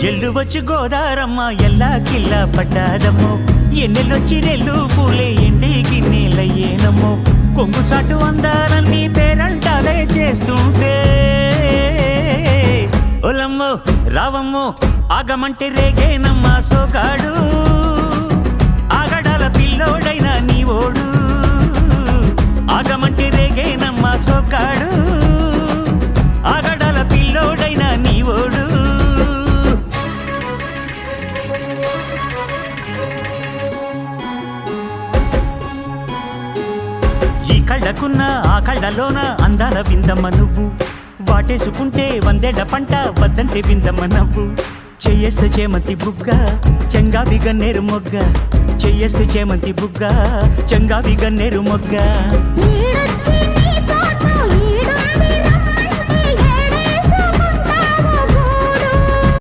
ఎల్లు వచ్చి గోదారమ్మ ఎల్లా కిల్లా పడ్డాదమ్మో ఎన్నెల్లొచ్చి రెల్లు పూలే ఎండికి నీళ్ళయ్యేనమ్మో కొంగు చాటు అందాలన్నీ పేరంటాలే చేస్తుంటే ఒలమ్మో రావమ్మో ఆగమంటే రేగేనమ్మా సోగాడు ఆగడాల పిల్లోడైనా నీ ఓడు ఆగమంటే రేగేనమ్మా సోగాడు ఆగడాల పిల్లోడైనా నీ ఓడు కళ్ళకున్న ఆ కళ్ళలోన అందాల విందమ్మ నువ్వు వాటేసుకుంటే వందేళ్ల పంట వద్దంటే విందమ్మ నవ్వు చెయ్యేస్తే చేమంతి బుగ్గ చెంగావి గన్నేరు మొగ్గ చెయ్యేస్తే చేమంతి బుగ్గ చెంగావి గన్నేరు మొగ్గ